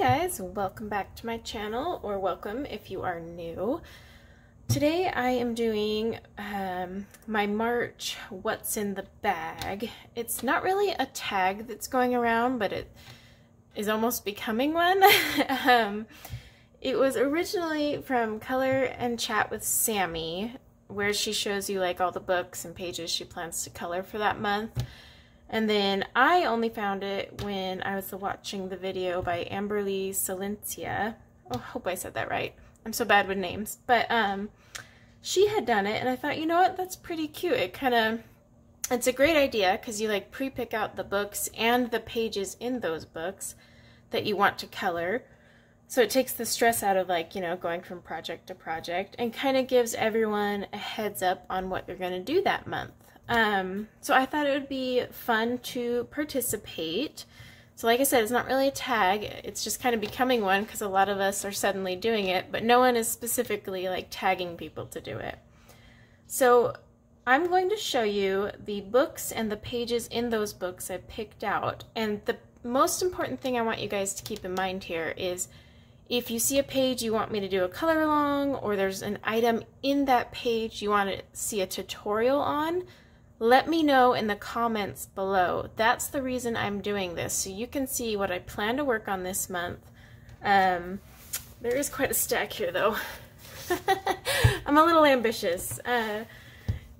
guys, welcome back to my channel, or welcome if you are new. Today I am doing my March What's in the Bag. It's not really a tag that's going around, but it is almost becoming one. It was originally from Color and Chat with Sammy, where she shows you like all the books and pages she plans to color for that month. And then I only found it when I was watching the video by Amberly Silencia. Oh, I hope I said that right. I'm so bad with names. But she had done it, and I thought, you know what, that's pretty cute. It's a great idea because you like pre-pick out the books and the pages in those books that you want to color. So it takes the stress out of like, you know, going from project to project, and kind of gives everyone a heads up on what you're going to do that month. So I thought it would be fun to participate. So like I said, it's not really a tag, it's just kind of becoming one because a lot of us are suddenly doing it, but no one is specifically like tagging people to do it. So I'm going to show you the books and the pages in those books I picked out. And the most important thing I want you guys to keep in mind here is if you see a page you want me to do a color along, or there's an item in that page you want to see a tutorial on, let me know in the comments below. That's the reason I'm doing this, so you can see what I plan to work on this month. There is quite a stack here though. I'm a little ambitious,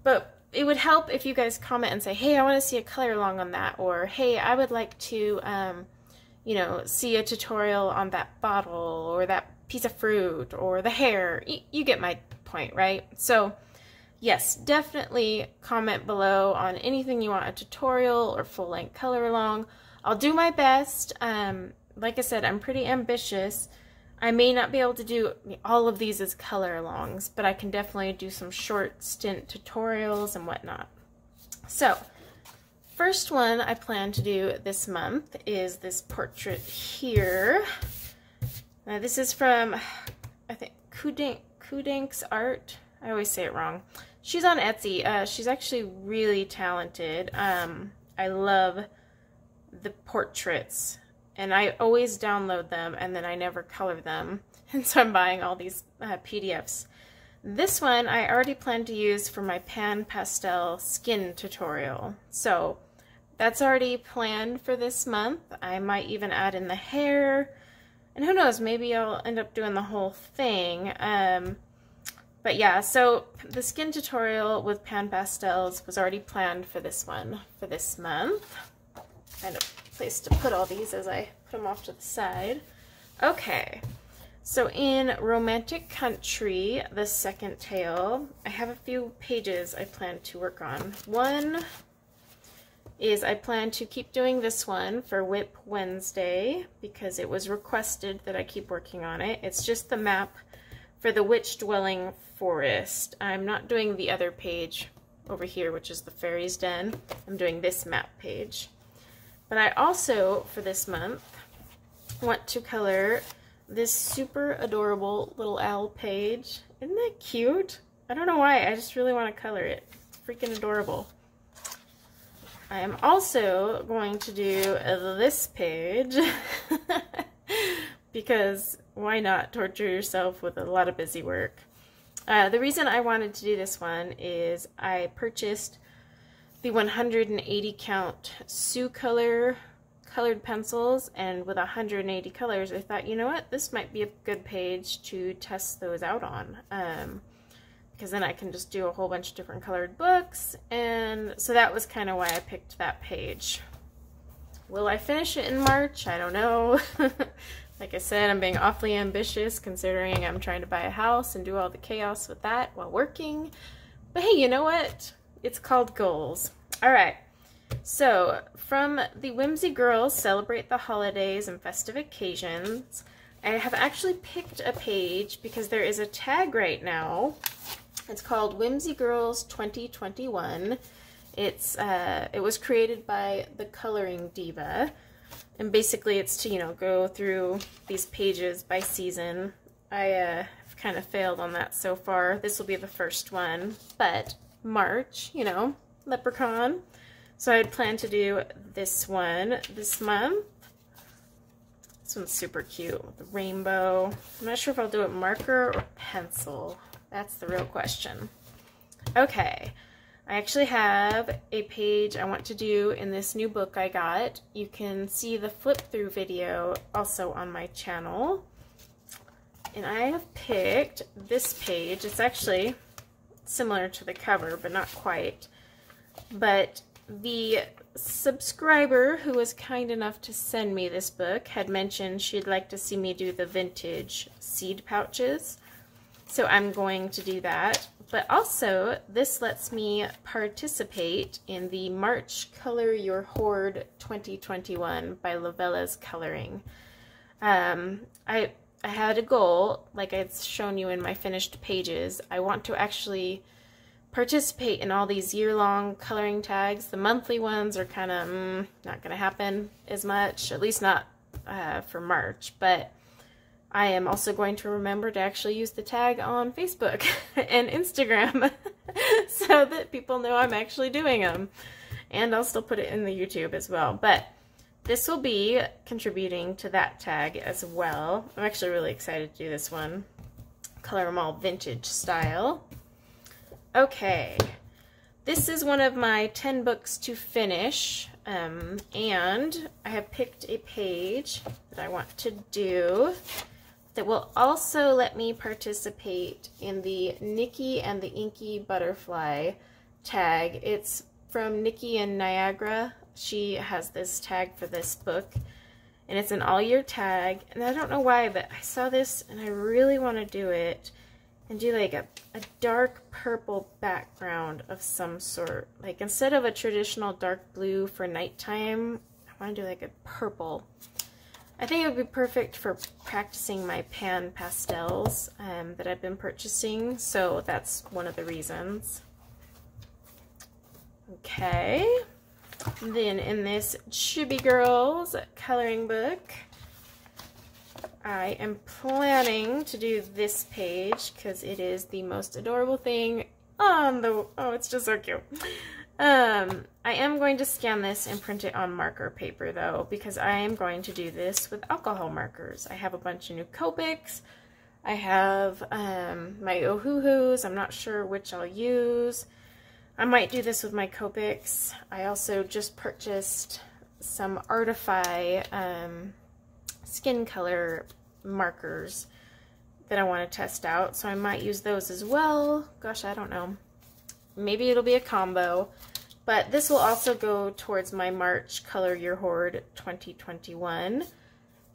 but it would help if you guys comment and say, hey, I want to see a color along on that, or hey, I would like to you know, see a tutorial on that bottle or that piece of fruit or the hair. You get my point, right? So yes, definitely comment below on anything you want a tutorial or full-length color along. I'll do my best. Like I said, I'm pretty ambitious. I may not be able to do all of these as color alongs, but I can definitely do some short stint tutorials and whatnot. So, first one I plan to do this month is this portrait here. Now this is from, I think, Kudink's Art. I always say it wrong. She's on Etsy. She's actually really talented. I love the portraits, and I always download them and then I never color them, and so I'm buying all these PDFs. This one I already plan to use for my Pan Pastel skin tutorial, so that's already planned for this month. I might even add in the hair, and who knows, maybe I'll end up doing the whole thing. But yeah, so the skin tutorial with Pan Pastels was already planned for this one, for this month. Kind of place to put all these as I put them off to the side. Okay, so in Romantic Country, the second tale, I have a few pages I plan to work on. One is I plan to keep doing this one for WIP Wednesday because it was requested that I keep working on it. It's just the map for the Witch Dwelling Forest. I'm not doing the other page over here, which is the Fairy's Den. I'm doing this map page. But I also, for this month, want to color this super adorable little owl page. Isn't that cute? I don't know why, I just really want to color it. It's freaking adorable. I am also going to do this page because why not torture yourself with a lot of busy work? The reason I wanted to do this one is I purchased the 180 count Sucolor colored pencils, and with 180 colors I thought, you know what, this might be a good page to test those out on, because then I can just do a whole bunch of different colored books, and so that was kind of why I picked that page. Will I finish it in March? I don't know. Like I said, I'm being awfully ambitious considering I'm trying to buy a house and do all the chaos with that while working. But hey, you know what? It's called goals. Alright, so from the Whimsy Girls Celebrate the Holidays and Festive Occasions, I have actually picked a page because there is a tag right now. It's called Whimsy Girls 2021. It was created by the Coloring Diva. And basically it's to, you know, go through these pages by season. I have kind of failed on that so far. This will be the first one, but March, you know, Leprechaun. So I had planned to do this one this month. This one's super cute with the rainbow. I'm not sure if I'll do it marker or pencil. That's the real question. Okay, I actually have a page I want to do in this new book I got. You can see the flip through video also on my channel. And I have picked this page. It's actually similar to the cover, but not quite. But the subscriber who was kind enough to send me this book had mentioned she'd like to see me do the vintage seed pouches. So I'm going to do that. But also, this lets me participate in the March Color Your Hoard 2021 by Lovella's Coloring. I had a goal, like I've shown you in my finished pages. I want to actually participate in all these year-long coloring tags. The monthly ones are kind of not going to happen as much, at least not for March. But I am also going to remember to actually use the tag on Facebook and Instagram so that people know I'm actually doing them. And I'll still put it in the YouTube as well. But this will be contributing to that tag as well. I'm actually really excited to do this one. Color them all vintage style. Okay, this is one of my 10 books to finish, and I have picked a page that I want to do that will also let me participate in the Nikki and the Inky Butterfly tag. It's from Nikki in Niagara. She has this tag for this book, and it's an all-year tag, and I don't know why, but I saw this and I really want to do it and do like a dark purple background of some sort. Like instead of a traditional dark blue for nighttime, I want to do like a purple. I think it would be perfect for practicing my pan pastels that I've been purchasing, so that's one of the reasons. Okay, then in this Chibi Girls coloring book, I am planning to do this page because it is the most adorable thing on the, oh, it's just so cute. I am going to scan this and print it on marker paper though, because I am going to do this with alcohol markers. I have a bunch of new Copics. I have my Ohuhus. I'm not sure which I'll use. I might do this with my Copics. I also just purchased some Artify skin color markers that I want to test out, so I might use those as well. Gosh, I don't know. Maybe it'll be a combo, but this will also go towards my March Color Your Hoard 2021,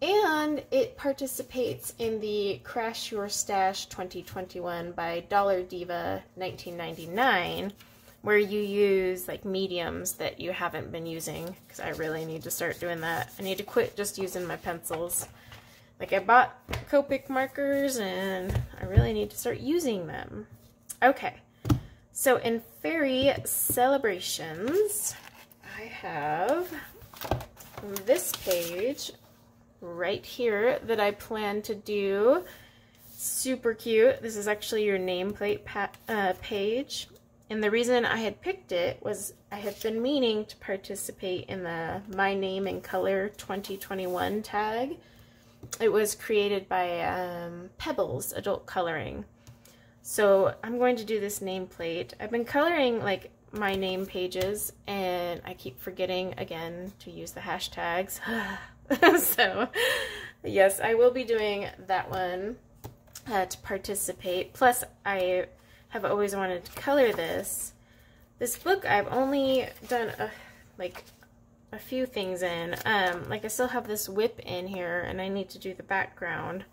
and it participates in the Crash Your Stash 2021 by Dollar Diva 1999, where you use like mediums that you haven't been using, because I really need to start doing that. I need to quit just using my pencils. Like I bought Copic markers and I really need to start using them. Okay, so in Fairy Celebrations, I have this page right here that I plan to do. Super cute. This is actually your nameplate page. And the reason I had picked it was I had been meaning to participate in the My Name in Color 2021 tag. It was created by Pebbles Adult Coloring. So I'm going to do this nameplate. I've been coloring like my name pages and I keep forgetting again to use the hashtags. So yes, I will be doing that one to participate. Plus I have always wanted to color this. This book I've only done a few things in. Like I still have this whip in here and I need to do the background.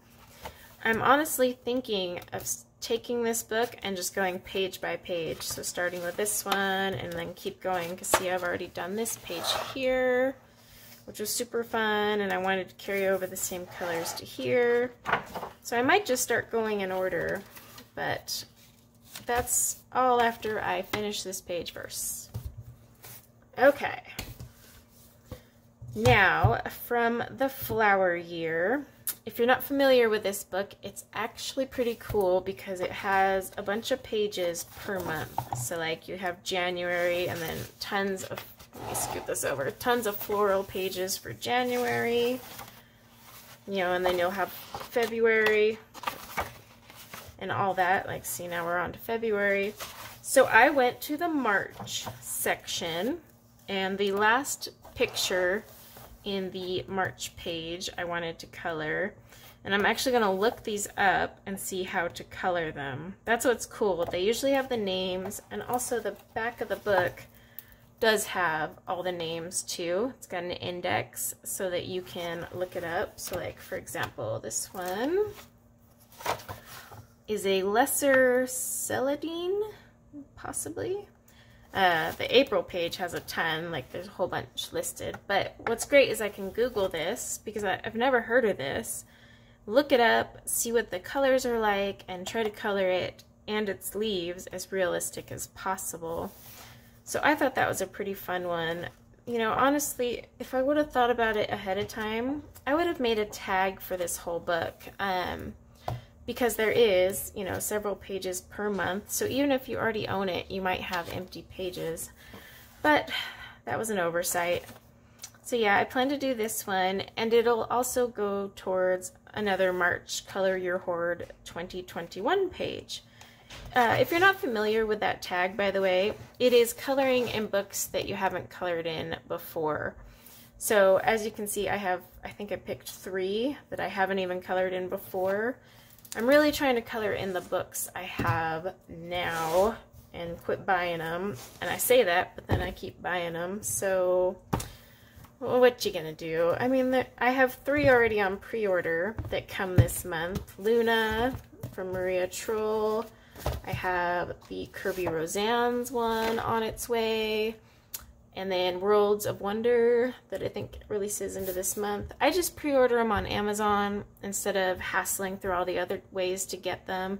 I'm honestly thinking of taking this book and just going page by page. So starting with this one and then keep going, because see, I've already done this page here, which was super fun, and I wanted to carry over the same colors to here. So I might just start going in order, but that's all after I finish this page first. Okay. Now, from the Flower Year, if you're not familiar with this book, it's actually pretty cool because it has a bunch of pages per month. So like you have January and then tons of, let me scoot this over, tons of floral pages for January. you know, and then you'll have February and all that. Like, see, now we're on to February. So I went to the March section, and the last picture in the March page I wanted to color. And I'm actually going to look these up and see how to color them. That's what's cool. They usually have the names, and also the back of the book does have all the names too. It's got an index so that you can look it up. So like, for example, this one is a lesser celandine, possibly. The April page has a ton, like there's a whole bunch listed. But what's great is I can Google this because I've never heard of this. Look it up, see what the colors are like, and try to color it and its leaves as realistic as possible. So I thought that was a pretty fun one. You know, honestly, if I would have thought about it ahead of time, I would have made a tag for this whole book. Because there is, you know, several pages per month. So even if you already own it, you might have empty pages. But that was an oversight. So yeah, I plan to do this one, and it'll also go towards another March Color Your Hoard 2021 page. If you're not familiar with that tag, by the way, it is coloring in books that you haven't colored in before. So as you can see, I think I picked 3 that I haven't even colored in before. I'm really trying to color in the books I have now and quit buying them. And I say that, but then I keep buying them. So well, what you gonna do? I mean, I have 3 already on pre-order that come this month. Luna from Maria Troll. I have the Kirby Roseanne's one on its way. And then Worlds of Wonder that I think releases into this month. I just pre-order them on Amazon instead of hassling through all the other ways to get them.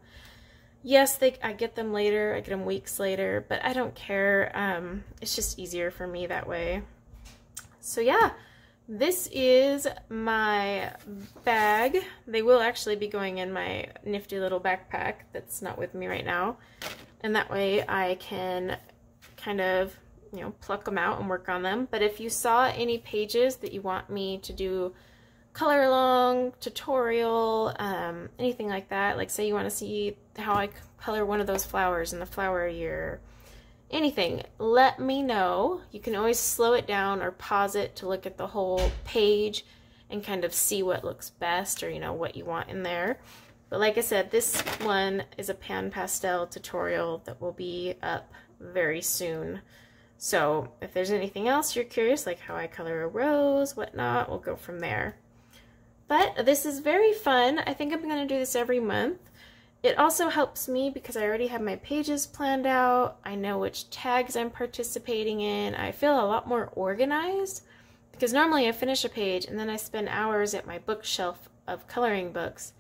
Yes, I get them later. I get them weeks later, but I don't care. It's just easier for me that way. So yeah, this is my bag. They will actually be going in my nifty little backpack that's not with me right now. And that way I can kind of, you know, pluck them out and work on them. But if you saw any pages that you want me to do color along, tutorial, anything like that, like say you want to see how I color one of those flowers in the flower year, anything, let me know. You can always slow it down or pause it to look at the whole page and kind of see what looks best, or you know, what you want in there. But like I said, this one is a pan pastel tutorial that will be up very soon. So if there's anything else you're curious, like how I color a rose, whatnot, we'll go from there. But this is very fun. I think I'm going to do this every month. It also helps me because I already have my pages planned out. I know which tags I'm participating in. I feel a lot more organized because normally I finish a page and then I spend hours at my bookshelf of coloring books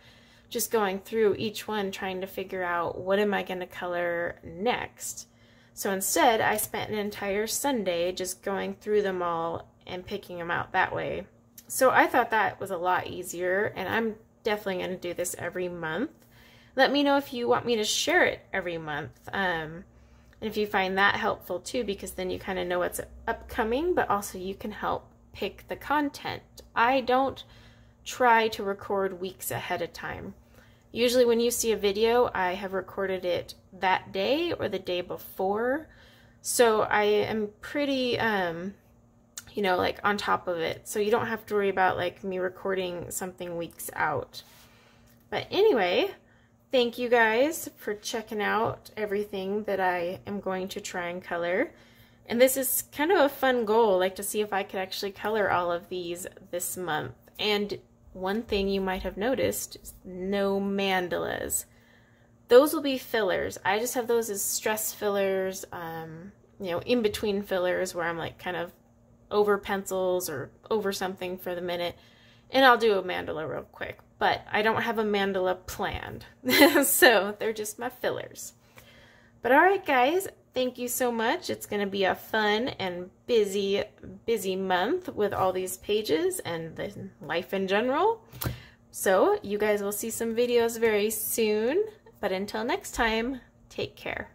just going through each one trying to figure out what am I going to color next. So instead, I spent an entire Sunday just going through them all and picking them out that way. So I thought that was a lot easier, and I'm definitely going to do this every month. Let me know if you want me to share it every month. And if you find that helpful too, because then you kind of know what's upcoming, but also you can help pick the content. I don't try to record weeks ahead of time. Usually when you see a video, I have recorded it that day or the day before. So I am pretty, you know, like on top of it. So you don't have to worry about like me recording something weeks out. But anyway, thank you guys for checking out everything that I am going to try and color. And this is kind of a fun goal, like to see if I could actually color all of these this month. And one thing you might have noticed is no mandalas. Those will be fillers. I just have those as stress fillers, you know, in between fillers where I'm like kind of over pencils or over something for the minute. And I'll do a mandala real quick, but I don't have a mandala planned. So they're just my fillers. But all right, guys, thank you so much. It's going to be a fun and busy month with all these pages and the life in general. So you guys will see some videos very soon. But until next time, take care.